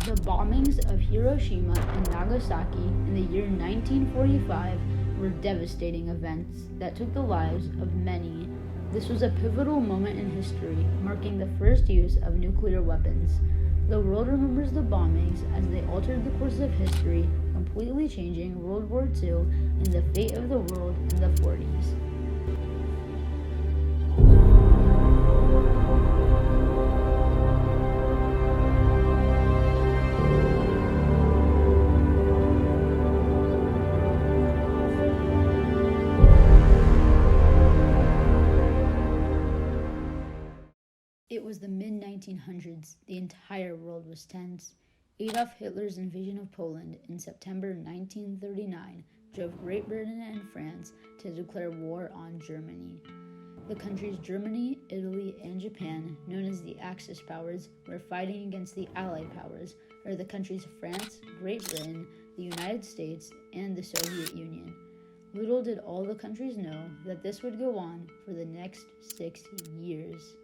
The bombings of Hiroshima and Nagasaki in the year 1945 were devastating events that took the lives of many. This was a pivotal moment in history, marking the first use of nuclear weapons. The world remembers the bombings as they altered the course of history, completely changing World War II and the fate of the world in the 40s. It was the mid-1900s. The entire world was tense. Adolf Hitler's invasion of Poland in September 1939 drove Great Britain and France to declare war on Germany. The countries Germany, Italy, and Japan, known as the Axis powers, were fighting against the Allied powers, or the countries France, Great Britain, the United States, and the Soviet Union. Little did all the countries know that this would go on for the next 6 years.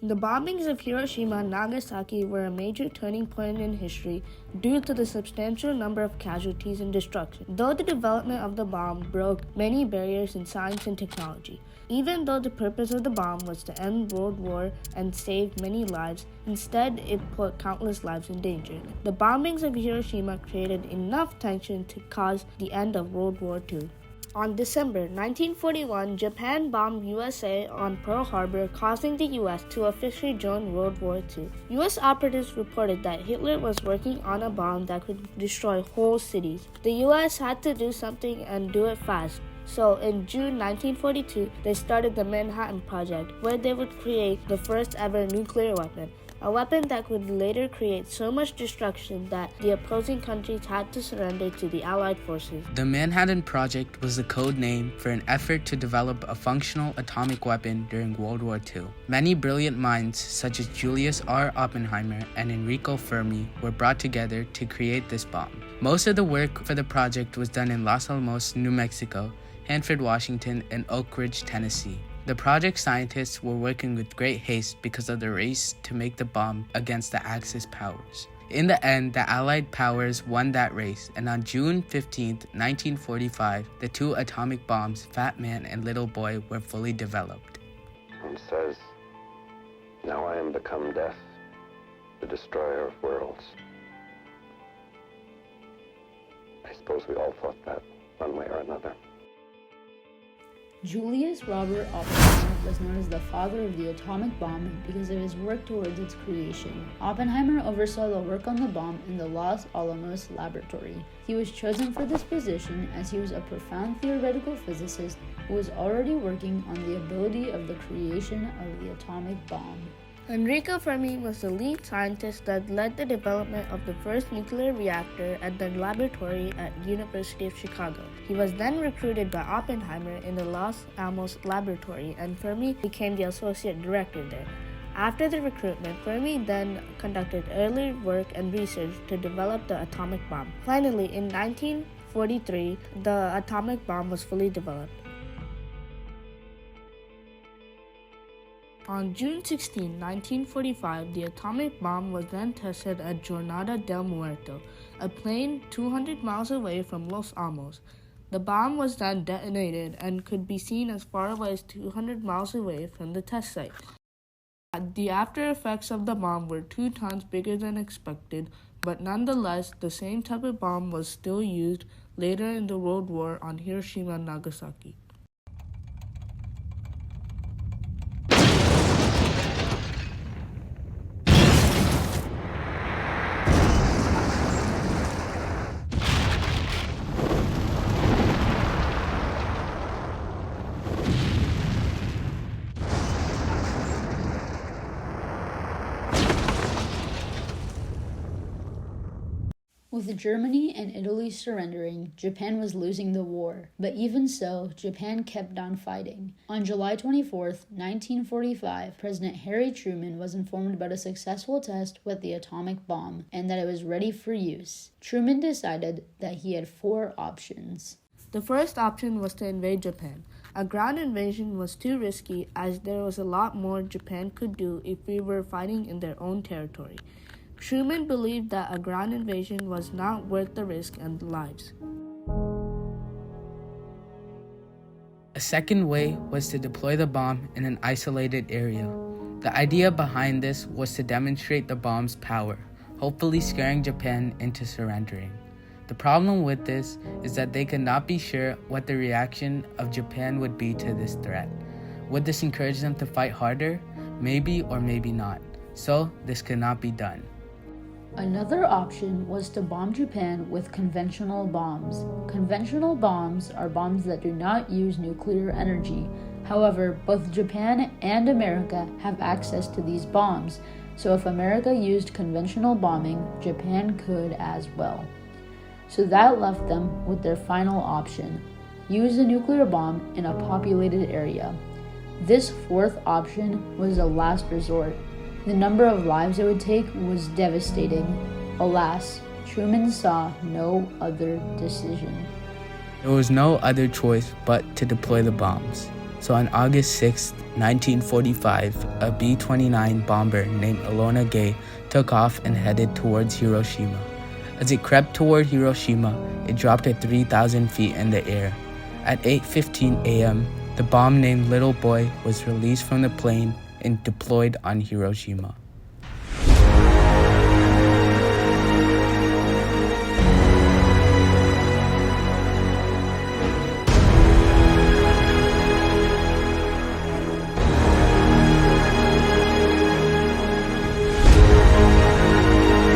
The bombings of Hiroshima and Nagasaki were a major turning point in history due to the substantial number of casualties and destruction. Though the development of the bomb broke many barriers in science and technology, even though the purpose of the bomb was to end World War and save many lives, instead it put countless lives in danger. The bombings of Hiroshima created enough tension to cause the end of World War II. On December 1941, Japan bombed USA on Pearl Harbor, causing the US to officially join World War II. US operatives reported that Hitler was working on a bomb that could destroy whole cities. The US had to do something and do it fast. So in June 1942, they started the Manhattan Project, where they would create the first ever nuclear weapon. A weapon that could later create so much destruction that the opposing countries had to surrender to the Allied forces. The Manhattan Project was the code name for an effort to develop a functional atomic weapon during World War II. Many brilliant minds, such as Julius R. Oppenheimer and Enrico Fermi, were brought together to create this bomb. Most of the work for the project was done in Los Alamos, New Mexico, Hanford, Washington, and Oak Ridge, Tennessee. The project scientists were working with great haste because of the race to make the bomb against the Axis powers. In the end, the Allied powers won that race, and on June 15, 1945, the two atomic bombs, Fat Man and Little Boy, were fully developed. It says, "Now I am become death, the destroyer of worlds." I suppose we all thought that, one way or another. Julius Robert Oppenheimer was known as the father of the atomic bomb because of his work towards its creation. Oppenheimer oversaw the work on the bomb in the Los Alamos laboratory. He was chosen for this position as he was a profound theoretical physicist who was already working on the ability of the creation of the atomic bomb. Enrico Fermi was the lead scientist that led the development of the first nuclear reactor at the laboratory at University of Chicago. He was then recruited by Oppenheimer in the Los Alamos laboratory, and Fermi became the associate director there. After the recruitment, Fermi then conducted early work and research to develop the atomic bomb. Finally, in 1943, the atomic bomb was fully developed. On June 16, 1945, the atomic bomb was then tested at Jornada del Muerto, a plain 200 miles away from Los Alamos. The bomb was then detonated and could be seen as far away as 200 miles away from the test site. The after effects of the bomb were 2 times bigger than expected, but nonetheless, the same type of bomb was still used later in the World War on Hiroshima and Nagasaki. With Germany and Italy surrendering, Japan was losing the war. But even so, Japan kept on fighting. On July 24, 1945, President Harry Truman was informed about a successful test with the atomic bomb and that it was ready for use. Truman decided that he had 4 options. The first option was to invade Japan. A ground invasion was too risky as there was a lot more Japan could do if we were fighting in their own territory. Truman believed that a ground invasion was not worth the risk and lives. A second way was to deploy the bomb in an isolated area. The idea behind this was to demonstrate the bomb's power, hopefully scaring Japan into surrendering. The problem with this is that they could not be sure what the reaction of Japan would be to this threat. Would this encourage them to fight harder? Maybe or maybe not. So this could not be done. Another option was to bomb Japan with conventional bombs. Conventional bombs are bombs that do not use nuclear energy. However, both Japan and America have access to these bombs, so if America used conventional bombing, Japan could as well. So that left them with their final option: use a nuclear bomb in a populated area. This fourth option was a last resort. The number of lives it would take was devastating. Alas, Truman saw no other decision. There was no other choice but to deploy the bombs. So on August 6, 1945, a B-29 bomber named Enola Gay took off and headed towards Hiroshima. As it crept toward Hiroshima, it dropped at 3,000 feet in the air. At 8:15 a.m., the bomb named Little Boy was released from the plane and deployed on Hiroshima.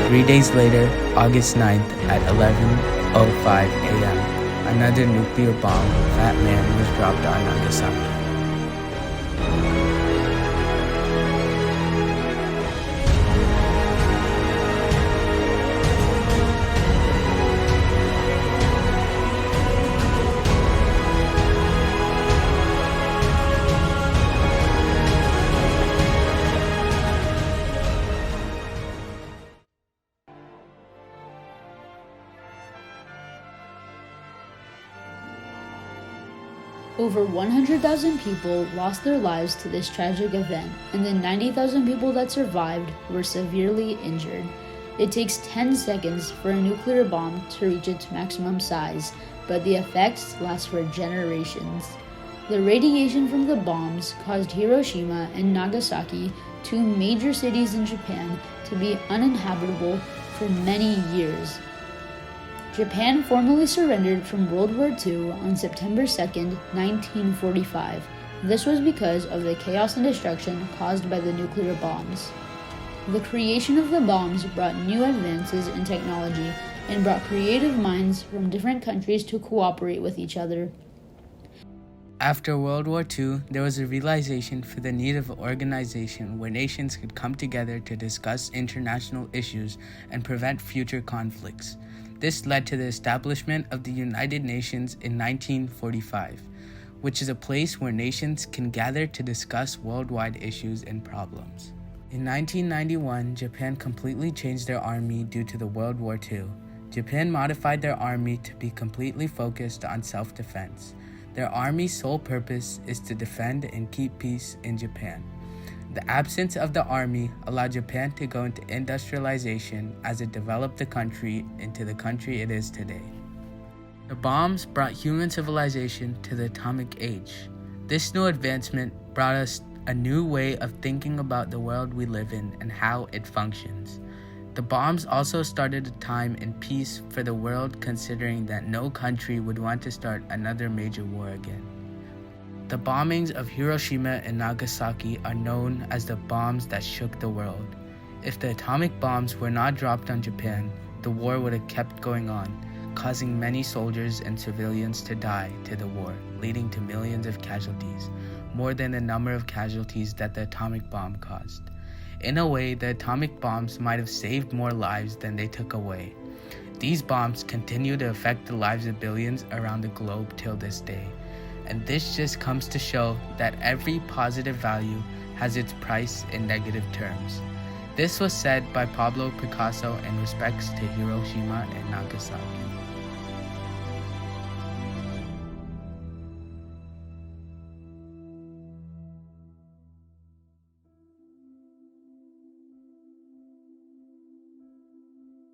Three days later, August 9th at 11:05 a.m., another nuclear bomb, Fat Man, was dropped on Nagasaki. Over 100,000 people lost their lives to this tragic event, and the 90,000 people that survived were severely injured. It takes 10 seconds for a nuclear bomb to reach its maximum size, but the effects last for generations. The radiation from the bombs caused Hiroshima and Nagasaki, two major cities in Japan, to be uninhabitable for many years. Japan formally surrendered from World War II on September 2, 1945. This was because of the chaos and destruction caused by the nuclear bombs. The creation of the bombs brought new advances in technology and brought creative minds from different countries to cooperate with each other. After World War II, there was a realization for the need of an organization where nations could come together to discuss international issues and prevent future conflicts. This led to the establishment of the United Nations in 1945, which is a place where nations can gather to discuss worldwide issues and problems. In 1991, Japan completely changed their army due to the World War II. Japan modified their army to be completely focused on self-defense. Their army's sole purpose is to defend and keep peace in Japan. The absence of the army allowed Japan to go into industrialization as it developed the country into the country it is today. The bombs brought human civilization to the atomic age. This new advancement brought us a new way of thinking about the world we live in and how it functions. The bombs also started a time in peace for the world, considering that no country would want to start another major war again. The bombings of Hiroshima and Nagasaki are known as the bombs that shook the world. If the atomic bombs were not dropped on Japan, the war would have kept going on, causing many soldiers and civilians to die to the war, leading to millions of casualties, more than the number of casualties that the atomic bomb caused. In a way, the atomic bombs might have saved more lives than they took away. These bombs continue to affect the lives of billions around the globe till this day. And this just comes to show that every positive value has its price in negative terms. This was said by Pablo Picasso in respects to Hiroshima and Nagasaki.